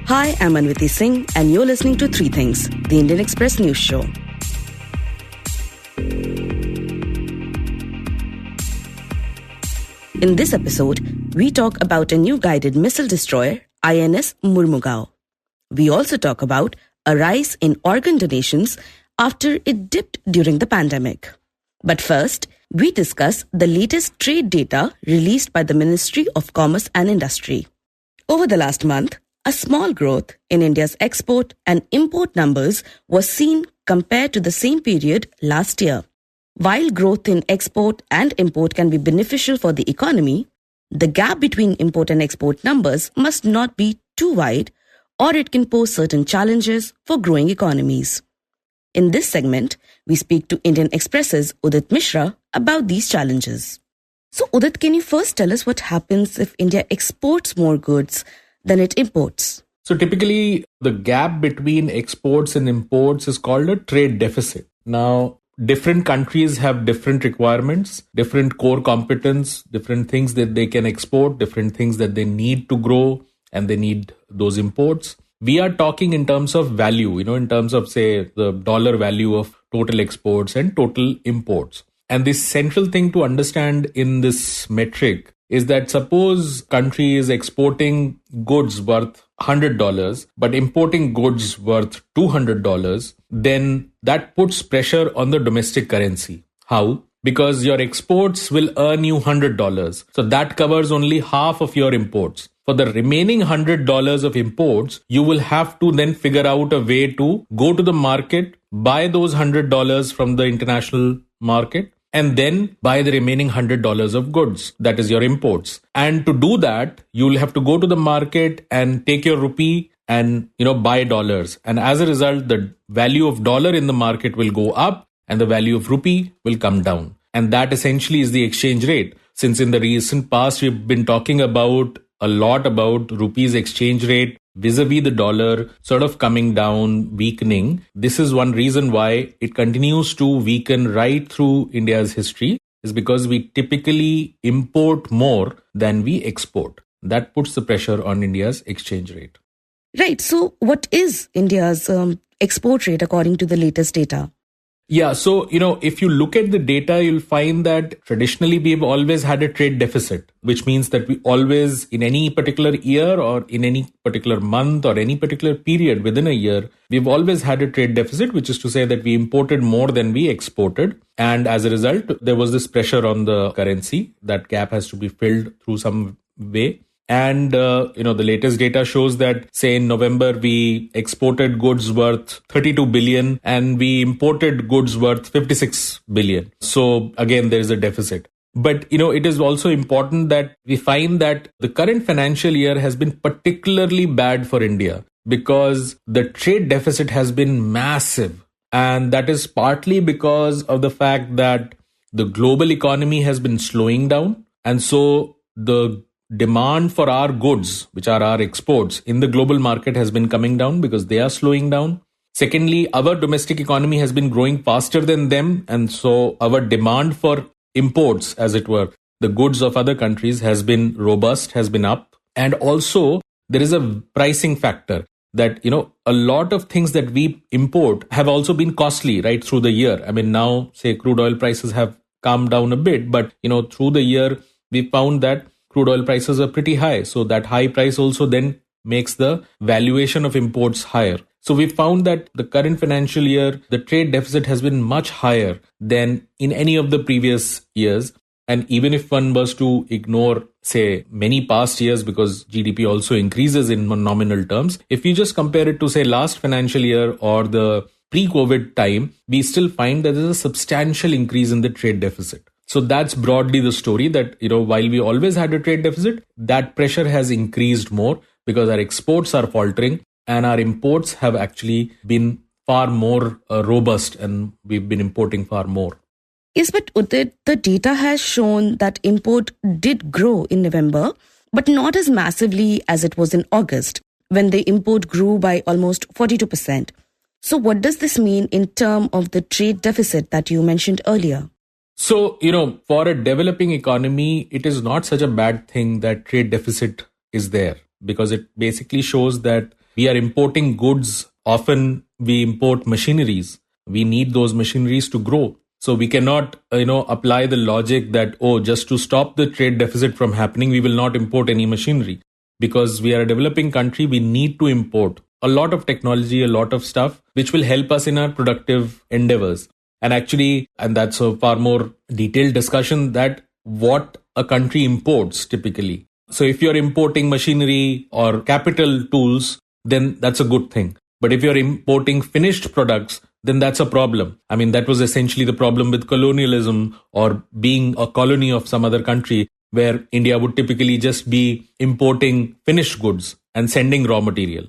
Hi, I'm Anwiti Singh, and you're listening to Three Things, the Indian Express news show. In this episode, we talk about a new guided missile destroyer, INS Mormugao. We also talk about a rise in organ donations after it dipped during the pandemic. But first, we discuss the latest trade data released by the Ministry of Commerce and Industry. Over the last month, a small growth in India's export and import numbers was seen compared to the same period last year. While growth in export and import can be beneficial for the economy, the gap between import and export numbers must not be too wide, or it can pose certain challenges for growing economies. In this segment, we speak to Indian Express's Udit Misra about these challenges. So Udit, can you first tell us what happens if India exports more goods than it imports? So typically, the gap between exports and imports is called a trade deficit. Now, different countries have different requirements, different core competence, different things that they can export, different things that they need to grow, and they need those imports. We are talking in terms of value, in terms of, say, the dollar value of total exports and total imports. And the central thing to understand in this metric is that suppose country is exporting goods worth $100, but importing goods worth $200, then that puts pressure on the domestic currency. How? Because your exports will earn you $100. So that covers only half of your imports. For the remaining $100 of imports, you will have to then figure out a way to go to the market, buy those $100 from the international market, and then buy the remaining $100 of goods, that is your imports. And to do that, you'll have to go to the market and take your rupee and buy dollars. And as a result, the value of dollar in the market will go up and the value of rupee will come down. And that essentially is the exchange rate. Since in the recent past, we've been talking a lot about rupee's exchange rate vis-a-vis the dollar sort of coming down, weakening. This is one reason why it continues to weaken right through India's history, is because we typically import more than we export. That puts the pressure on India's exchange rate. Right. So what is India's export rate according to the latest data? Yeah. So, if you look at the data, you'll find that traditionally we've always had a trade deficit, which means that we always, in any particular year or in any particular month or any particular period within a year, we've always had a trade deficit, which is to say that we imported more than we exported. And as a result, there was this pressure on the currency. That gap has to be filled through some way. And, the latest data shows that, say, in November, we exported goods worth 32 billion and we imported goods worth 56 billion. So again, there is a deficit. But, it is also important that we find that the current financial year has been particularly bad for India because the trade deficit has been massive. And that is partly because of the fact that the global economy has been slowing down. And so the demand for our goods, which are our exports in the global market, has been coming down because they are slowing down. Secondly, our domestic economy has been growing faster than them. And so our demand for imports, as it were, the goods of other countries has been robust, has been up. And also there is a pricing factor that, a lot of things that we import have also been costly right through the year. I mean, now say crude oil prices have calmed down a bit, but, through the year, we found that crude oil prices are pretty high. So that high price also then makes the valuation of imports higher. So we found that the current financial year, the trade deficit has been much higher than in any of the previous years. And even if one was to ignore, say, many past years, because GDP also increases in nominal terms, if you just compare it to, say, last financial year or the pre-COVID time, we still find that there's a substantial increase in the trade deficit. So that's broadly the story that, while we always had a trade deficit, that pressure has increased more because our exports are faltering and our imports have actually been far more robust and we've been importing far more. Yes, but Udit, the data has shown that import did grow in November, but not as massively as it was in August, when the import grew by almost 42%. So what does this mean in terms of the trade deficit that you mentioned earlier? So, for a developing economy, it is not such a bad thing that trade deficit is there, because it basically shows that we are importing goods. Often we import machineries. We need those machineries to grow. So we cannot, apply the logic that, just to stop the trade deficit from happening, we will not import any machinery. Because we are a developing country, we need to import a lot of technology, a lot of stuff, which will help us in our productive endeavors. And that's a far more detailed discussion, that what a country imports typically. So if you're importing machinery or capital tools, then that's a good thing. But if you're importing finished products, then that's a problem. I mean, that was essentially the problem with colonialism or being a colony of some other country, where India would typically just be importing finished goods and sending raw material.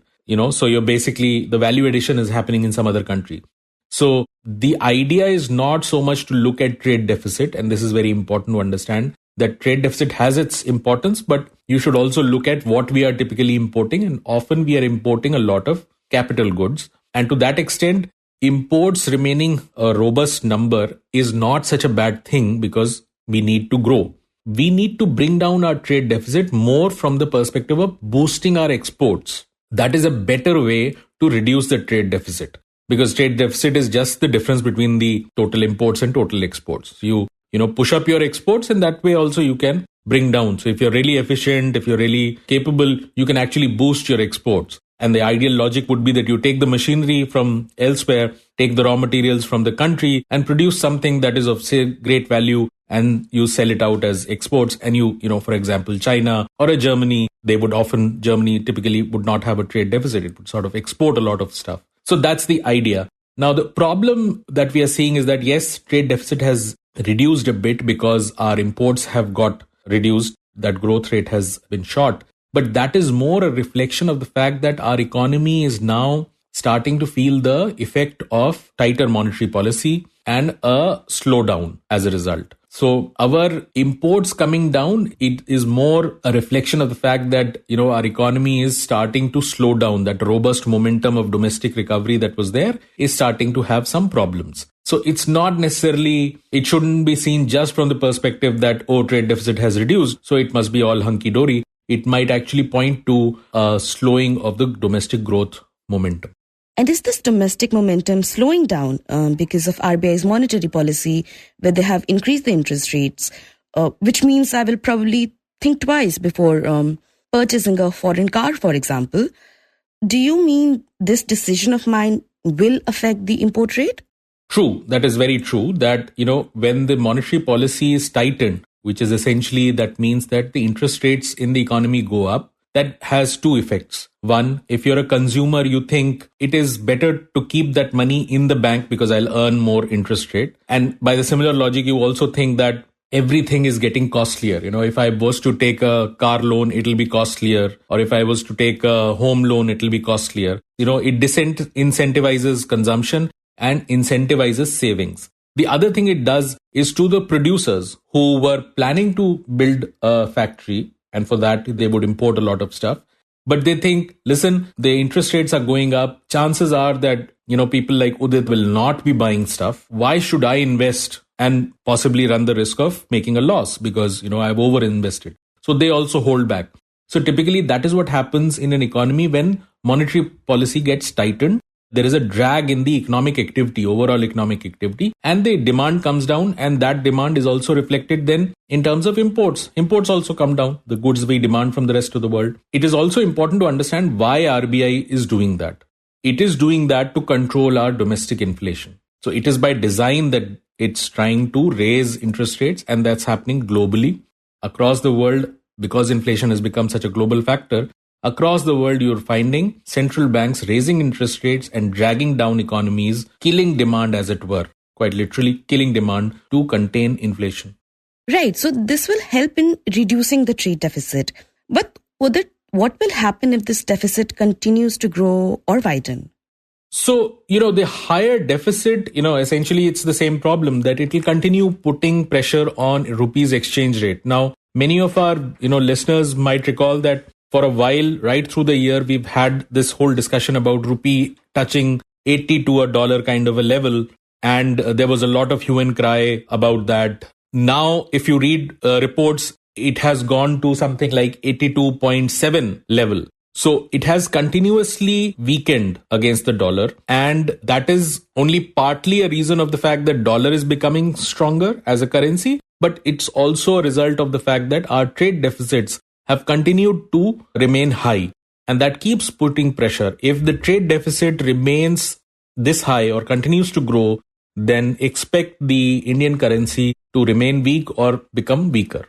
So you're basically, the value addition is happening in some other country. So the idea is not so much to look at trade deficit, and this is very important to understand, that trade deficit has its importance, but you should also look at what we are typically importing. And often we are importing a lot of capital goods. And to that extent, imports remaining a robust number is not such a bad thing, because we need to grow. We need to bring down our trade deficit more from the perspective of boosting our exports. That is a better way to reduce the trade deficit, because trade deficit is just the difference between the total imports and total exports. You push up your exports, and that way also you can bring down. So if you're really efficient, if you're really capable, you can actually boost your exports. And the ideal logic would be that you take the machinery from elsewhere, take the raw materials from the country, and produce something that is of, say, great value, and you sell it out as exports. And for example, China or Germany typically would not have a trade deficit. It would sort of export a lot of stuff. So that's the idea. Now, the problem that we are seeing is that, yes, trade deficit has reduced a bit because our imports have got reduced. That growth rate has been short. But that is more a reflection of the fact that our economy is now starting to feel the effect of tighter monetary policy and a slowdown as a result. So our imports coming down, it is more a reflection of the fact that, our economy is starting to slow down. That robust momentum of domestic recovery that was there is starting to have some problems. So it's not necessarily, it shouldn't be seen just from the perspective that, trade deficit has reduced, so it must be all hunky-dory. It might actually point to a slowing of the domestic growth momentum. And is this domestic momentum slowing down because of RBI's monetary policy, where they have increased the interest rates, which means I will probably think twice before purchasing a foreign car, for example? Do you mean this decision of mine will affect the import rate? True. That is very true. That, when the monetary policy is tightened, which is essentially, that means that the interest rates in the economy go up. That has two effects. One, if you're a consumer, you think it is better to keep that money in the bank because I'll earn more interest rate. And by the similar logic, you also think that everything is getting costlier. If I was to take a car loan, it'll be costlier. Or if I was to take a home loan, it'll be costlier. It incentivizes consumption and incentivizes savings. The other thing it does is to the producers who were planning to build a factory, and for that they would import a lot of stuff. But they think, listen, the interest rates are going up. Chances are that, people like Udit will not be buying stuff. Why should I invest and possibly run the risk of making a loss because, I've over-invested? So they also hold back. So typically that is what happens in an economy when monetary policy gets tightened. There is a drag in the economic activity, overall economic activity, and the demand comes down, and that demand is also reflected then in terms of imports. Imports also come down, the goods we demand from the rest of the world. It is also important to understand why RBI is doing that. It is doing that to control our domestic inflation. So it is by design that it's trying to raise interest rates, and that's happening globally across the world because inflation has become such a global factor. Across the world, you're finding central banks raising interest rates and dragging down economies, killing demand, as it were, quite literally killing demand to contain inflation. Right. So this will help in reducing the trade deficit. But what will happen if this deficit continues to grow or widen? So, the higher deficit, essentially it's the same problem that it will continue putting pressure on rupee's exchange rate. Now, many of our, listeners might recall that for a while, right through the year, we've had this whole discussion about rupee touching 80 to $1 kind of a level. And there was a lot of hue and cry about that. Now, if you read reports, it has gone to something like 82.7 level. So it has continuously weakened against the dollar, and that is only partly a reason of the fact that dollar is becoming stronger as a currency, but it's also a result of the fact that our trade deficits have continued to remain high, and that keeps putting pressure. If the trade deficit remains this high or continues to grow, then expect the Indian currency to remain weak or become weaker.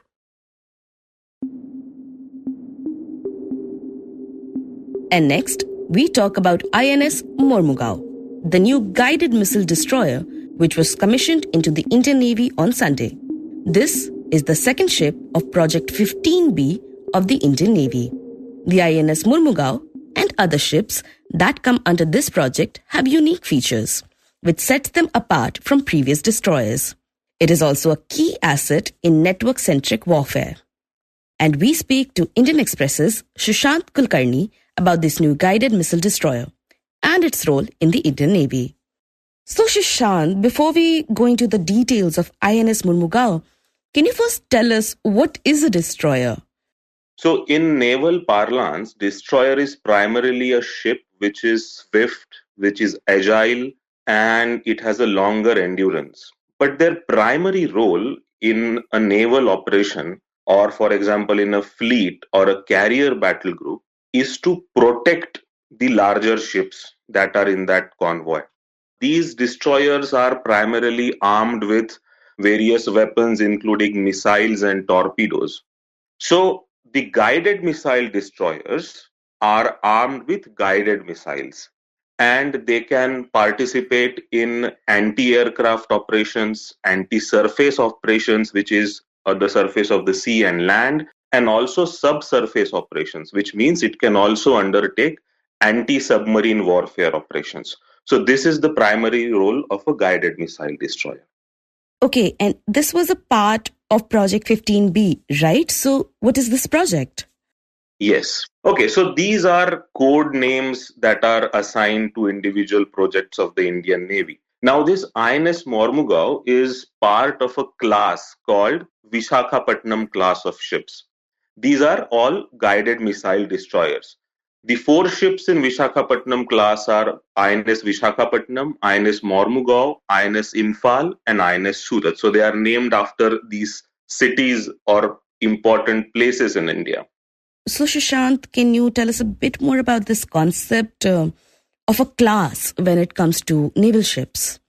And next, we talk about INS Mormugao, the new guided missile destroyer which was commissioned into the Indian Navy on Sunday. This is the second ship of Project 15B of the Indian Navy. The INS Mormugao and other ships that come under this project have unique features, which sets them apart from previous destroyers. It is also a key asset in network-centric warfare. And we speak to Indian Express's Sushant Kulkarni about this new guided missile destroyer and its role in the Indian Navy. So Sushant, before we go into the details of INS Mormugao, can you first tell us what is a destroyer? So in naval parlance, destroyer is primarily a ship which is swift, which is agile, and it has a longer endurance. But their primary role in a naval operation, or for example in a fleet or a carrier battle group, is to protect the larger ships that are in that convoy. These destroyers are primarily armed with various weapons, including missiles and torpedoes. So the guided missile destroyers are armed with guided missiles, and they can participate in anti-aircraft operations, anti-surface operations, which is on the surface of the sea and land, and also subsurface operations, which means it can also undertake anti-submarine warfare operations. So this is the primary role of a guided missile destroyer. Okay, and this was a part of Project 15B, right? So what is this project? Yes. Okay, so these are code names that are assigned to individual projects of the Indian Navy. Now, this INS Mormugao is part of a class called Vishakhapatnam class of ships. These are all guided missile destroyers. The four ships in Vishakhapatnam class are INS Vishakhapatnam, INS Mormugao, INS Imphal, and INS Surat. So they are named after these cities or important places in India. So Sushant, can you tell us a bit more about this concept of a class when it comes to naval ships?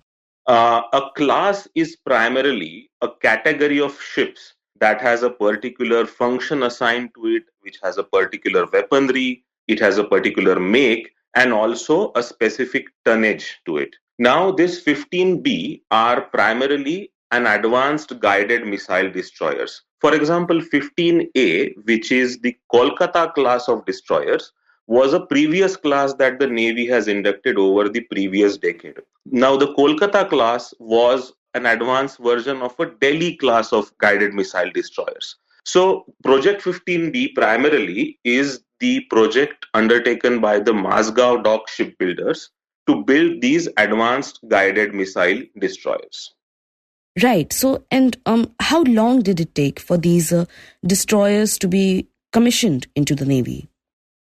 A class is primarily a category of ships that has a particular function assigned to it, which has a particular weaponry, it has a particular make, and also a specific tonnage to it. Now, this 15B are primarily an advanced guided missile destroyers. For example, 15A, which is the Kolkata class of destroyers, was a previous class that the Navy has inducted over the previous decade. Now, the Kolkata class was an advanced version of a Delhi class of guided missile destroyers. So, Project 15B primarily is the project undertaken by the Mormugao dock shipbuilders to build these advanced guided missile destroyers. Right. So, and how long did it take for these destroyers to be commissioned into the Navy?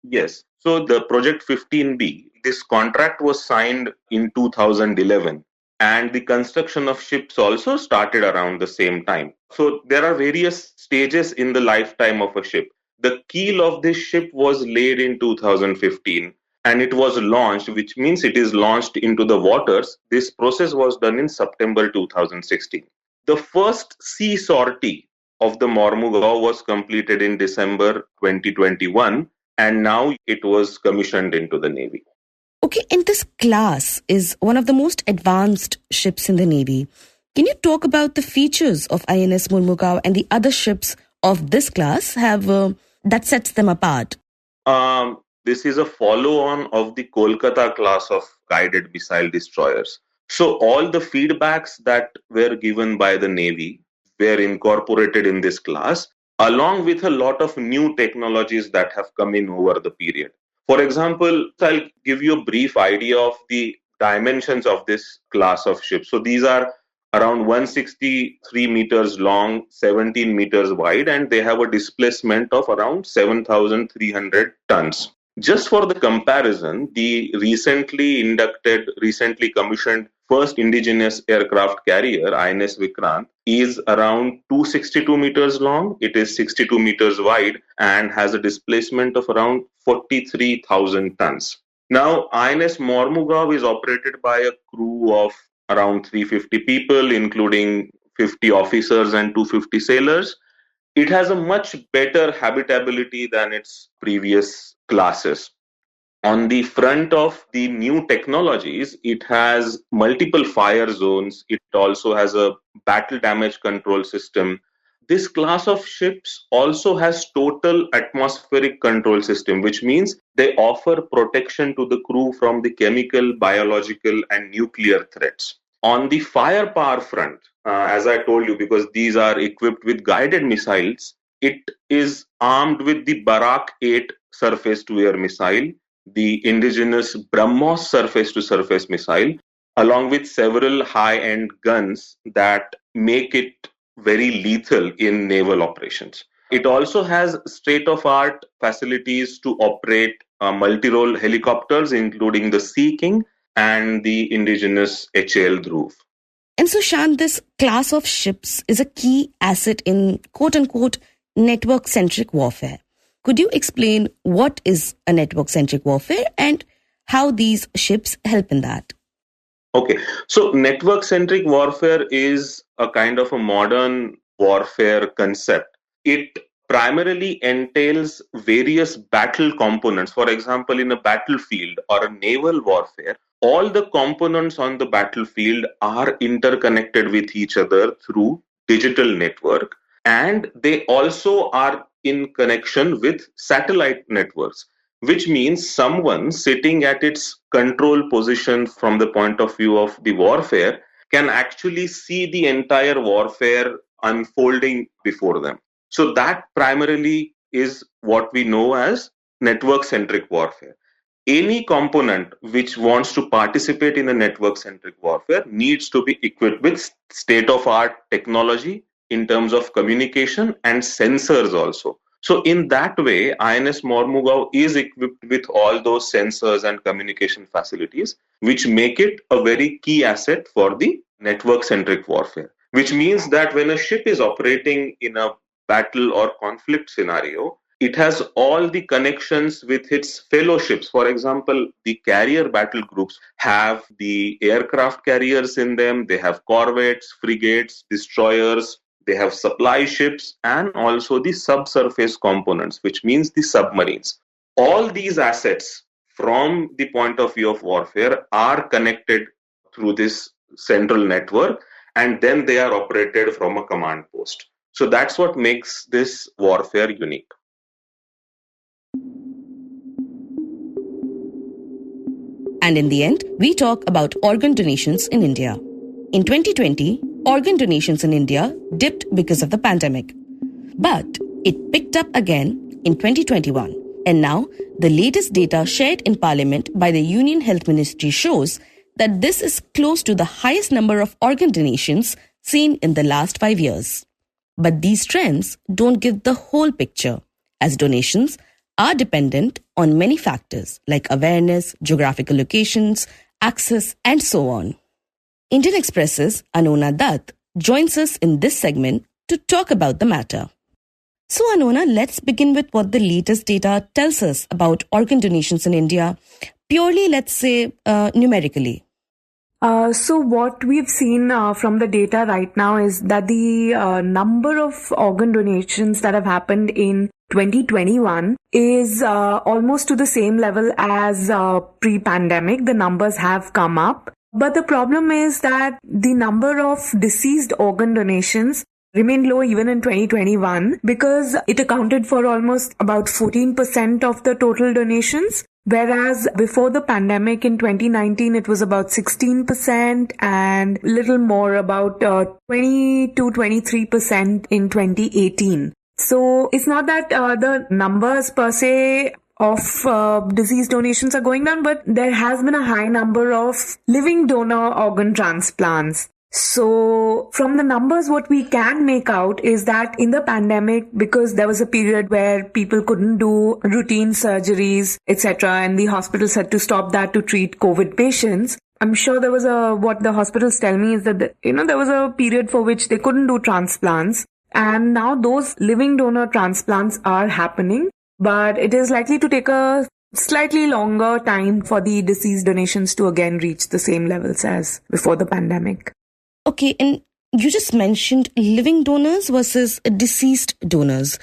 Yes. So the Project 15B, this contract was signed in 2011, and the construction of ships also started around the same time. So there are various stages in the lifetime of a ship. The keel of this ship was laid in 2015, and it was launched, which means it is launched into the waters. This process was done in September 2016. The first sea sortie of the Mormugao was completed in December 2021, and now it was commissioned into the Navy. Okay, and this class is one of the most advanced ships in the Navy. Can you talk about the features of INS Mormugao and the other ships of this class that sets them apart? This is a follow-on of the Kolkata class of guided missile destroyers. So all the feedbacks that were given by the Navy were incorporated in this class, along with a lot of new technologies that have come in over the period. For example, I'll give you a brief idea of the dimensions of this class of ships. So these are around 163 meters long, 17 meters wide, and they have a displacement of around 7,300 tons. Just for the comparison, the recently commissioned first indigenous aircraft carrier, INS Vikrant, is around 262 meters long. It is 62 meters wide and has a displacement of around 43,000 tons. Now, INS Mormugao is operated by a crew of around 350 people, including 50 officers and 250 sailors. It has a much better habitability than its previous classes. On the front of the new technologies, it has multiple fire zones. It also has a battle damage control system. This class of ships also has total atmospheric control system, which means they offer protection to the crew from the chemical, biological, and nuclear threats. On the firepower front, as I told you, because these are equipped with guided missiles, it is armed with the Barak 8 surface-to-air missile, the indigenous BrahMos surface-to-surface missile, along with several high-end guns that make it very lethal in naval operations. It also has state-of-art facilities to operate multi-role helicopters, including the Sea King and the indigenous HAL Dhruv. And Sushant, this class of ships is a key asset in quote-unquote network-centric warfare. Could you explain what is a network-centric warfare and how these ships help in that? Okay, so network-centric warfare is a kind of a modern warfare concept. It primarily entails various battle components. For example, in a battlefield or a naval warfare, all the components on the battlefield are interconnected with each other through digital network, and they also are in connection with satellite networks, which means someone sitting at its control position from the point of view of the warfare can actually see the entire warfare unfolding before them. So that primarily is what we know as network-centric warfare. Any component which wants to participate in a network-centric warfare needs to be equipped with state-of-art technology in terms of communication and sensors also. So in that way, INS Mormugao is equipped with all those sensors and communication facilities, which make it a very key asset for the network-centric warfare. Which means that when a ship is operating in a battle or conflict scenario, it has all the connections with its fellow ships. For example, the carrier battle groups have the aircraft carriers in them, they have corvettes, frigates, destroyers, they have supply ships, and also the subsurface components, which means the submarines. All these assets, from the point of view of warfare, are connected through this central network, and then they are operated from a command post. So that's what makes this warfare unique. And in the end, we talk about organ donations in India. In 2020, organ donations in India dipped because of the pandemic. But it picked up again in 2021. And now, the latest data shared in Parliament by the Union Health Ministry shows that this is close to the highest number of organ donations seen in the last 5 years. But these trends don't give the whole picture, as donations are dependent on many factors like awareness, geographical locations, access, and so on. Indian Express's Anona Dutt joins us in this segment to talk about the matter. So Anona, let's begin with what the latest data tells us about organ donations in India, purely, let's say, numerically. So what we've seen from the data right now is that the number of organ donations that have happened in 2021 is almost to the same level as pre-pandemic. The numbers have come up. But the problem is that the number of deceased organ donations remained low even in 2021 because it accounted for almost about 14% of the total donations. Whereas before the pandemic in 2019, it was about 16% and little more about 20 to 23% in 2018. So it's not that the numbers per se of disease donations are going down, but there has been a high number of living donor organ transplants. So from the numbers, what we can make out is that in the pandemic, because there was a period where people couldn't do routine surgeries, etc., and the hospitals had to stop that to treat COVID patients, I'm sure there was what the hospitals tell me is that, there was a period for which they couldn't do transplants. And now those living donor transplants are happening, but it is likely to take a slightly longer time for the deceased donations to again reach the same levels as before the pandemic. Okay, and you just mentioned living donors versus deceased donors.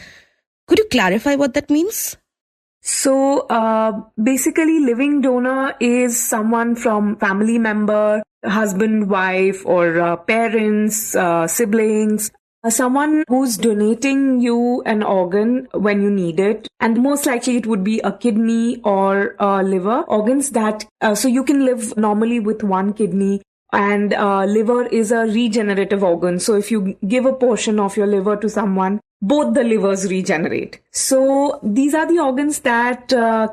Could you clarify what that means? So basically, living donor is someone from family member, husband, wife, or parents, siblings, someone who's donating you an organ when you need it. And most likely it would be a kidney or a liver, organs that, so you can live normally with one kidney. And liver is a regenerative organ. So if you give a portion of your liver to someone, both the livers regenerate. So these are the organs that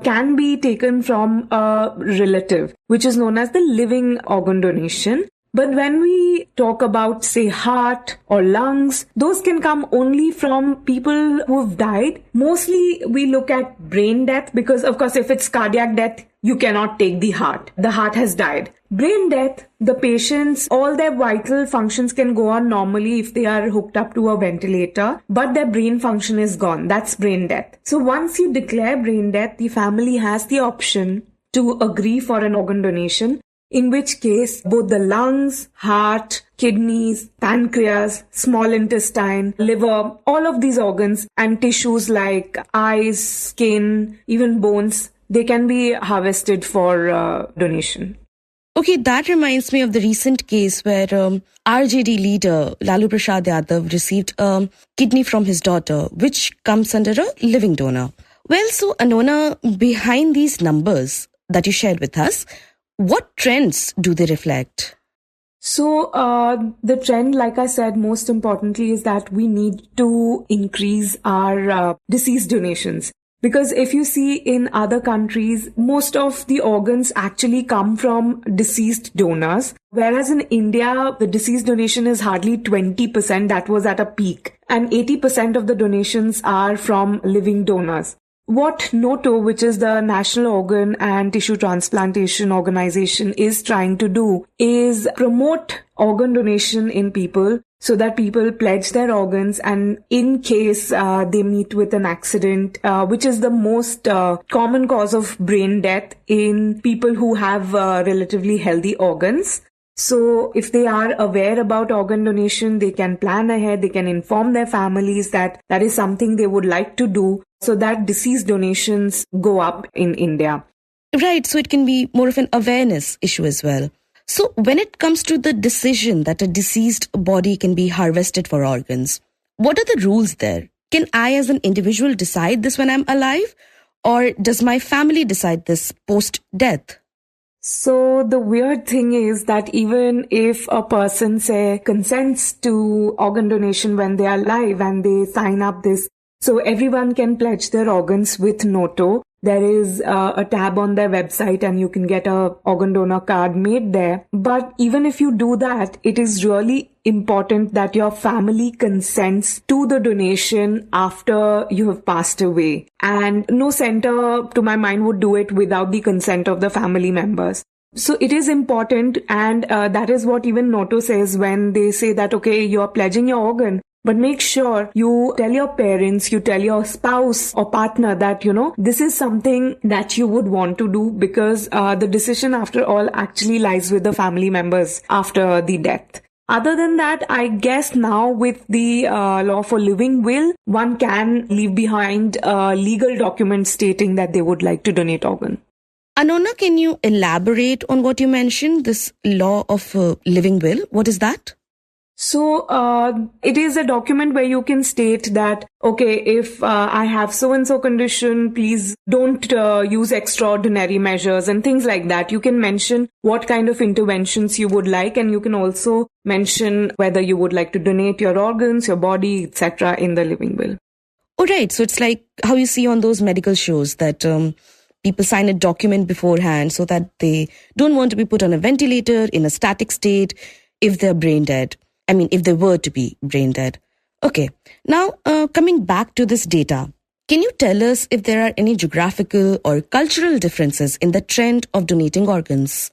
can be taken from a relative, which is known as the living organ donation. But when we talk about, say, heart or lungs, those can come only from people who have died. Mostly we look at brain death because, of course, if it's cardiac death, you cannot take the heart. The heart has died. Brain death, the patients, all their vital functions can go on normally if they are hooked up to a ventilator, but their brain function is gone. That's brain death. So once you declare brain death, the family has the option to agree for an organ donation, in which case both the lungs, heart, kidneys, pancreas, small intestine, liver, all of these organs and tissues like eyes, skin, even bones, they can be harvested for donation. Okay, that reminds me of the recent case where RJD leader Lalu Prasad Yadav received a kidney from his daughter, which comes under a living donor. Well, so Anona, behind these numbers that you shared with us, what trends do they reflect? So the trend, like I said, most importantly is that we need to increase our deceased donations. Because if you see in other countries, most of the organs actually come from deceased donors. Whereas in India, the deceased donation is hardly 20%. That was at a peak. And 80% of the donations are from living donors. What NATO, which is the National Organ and Tissue Transplantation Organization, is trying to do is promote organ donation in people so that people pledge their organs, and in case they meet with an accident, which is the most common cause of brain death in people who have relatively healthy organs. So if they are aware about organ donation, they can plan ahead, they can inform their families that that is something they would like to do so that deceased donations go up in India. Right, so it can be more of an awareness issue as well. So when it comes to the decision that a deceased body can be harvested for organs, what are the rules there? Can I as an individual decide this when I'm alive? Or does my family decide this post-death? So the weird thing is that even if a person, say, consents to organ donation when they are alive and they sign up this, so everyone can pledge their organs with NATO. There is a tab on their website and you can get a organ donor card made there. But even if you do that, it is really important that your family consents to the donation after you have passed away. And no center, to my mind, would do it without the consent of the family members. So it is important, and that is what even NATO says when they say that, okay, you're pledging your organ. But make sure you tell your parents, you tell your spouse or partner that, this is something that you would want to do, because the decision, after all, actually lies with the family members after the death. Other than that, I guess now with the law for living will, one can leave behind a legal document stating that they would like to donate organ. Anona, can you elaborate on what you mentioned, this law of living will? What is that? So it is a document where you can state that, okay, if I have so-and-so condition, please don't use extraordinary measures and things like that. You can mention what kind of interventions you would like, and you can also mention whether you would like to donate your organs, your body, etc. in the living will. Oh, right. So it's like how you see on those medical shows that people sign a document beforehand so that they don't want to be put on a ventilator in a static state. if they're brain dead. I mean, if they were to be brain dead. Okay, now coming back to this data, can you tell us if there are any geographical or cultural differences in the trend of donating organs?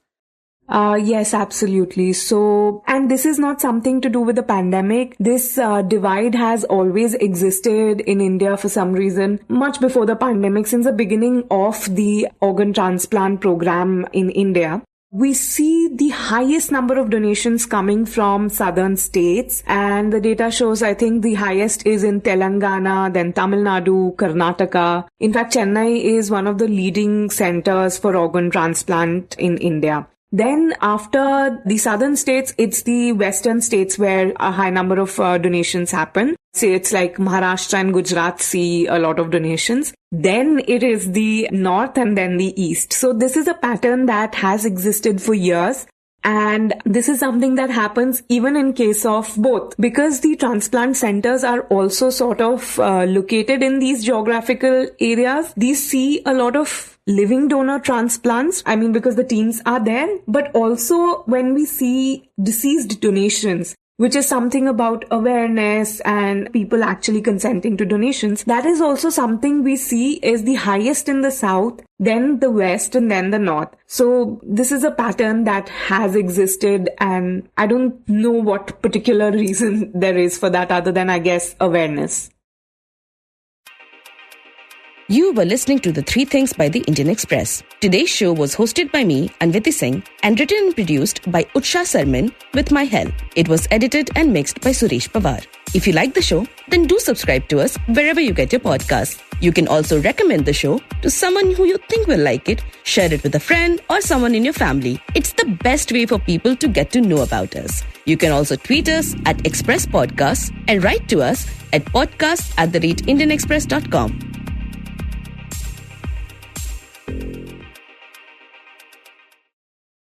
Yes, absolutely. So, and this is not something to do with the pandemic. This divide has always existed in India for some reason, much before the pandemic, since the beginning of the organ transplant program in India. We see the highest number of donations coming from southern states, and the data shows, I think, the highest is in Telangana, then Tamil Nadu, Karnataka. In fact, Chennai is one of the leading centers for organ transplant in India. Then after the southern states, it's the western states where a high number of donations happen. States like Maharashtra and Gujarat see a lot of donations. Then it is the north and then the east. So this is a pattern that has existed for years. And this is something that happens even in case of both, because the transplant centers are also sort of located in these geographical areas. These see a lot of living donor transplants. I mean, because the teams are there, but also when we see deceased donations, which is something about awareness and people actually consenting to donations. That is also something we see is the highest in the south, then the west, and then the north. So this is a pattern that has existed, and I don't know what particular reason there is for that other than, I guess, awareness. You were listening to The Three Things by the Indian Express. Today's show was hosted by me, Anwiti Singh, and written and produced by Utsa Sarmin with my help. It was edited and mixed by Suresh Pawar. If you like the show, then do subscribe to us wherever you get your podcasts. You can also recommend the show to someone who you think will like it, share it with a friend or someone in your family. It's the best way for people to get to know about us. You can also tweet us at Express Podcasts and write to us at podcast@indianexpress.com.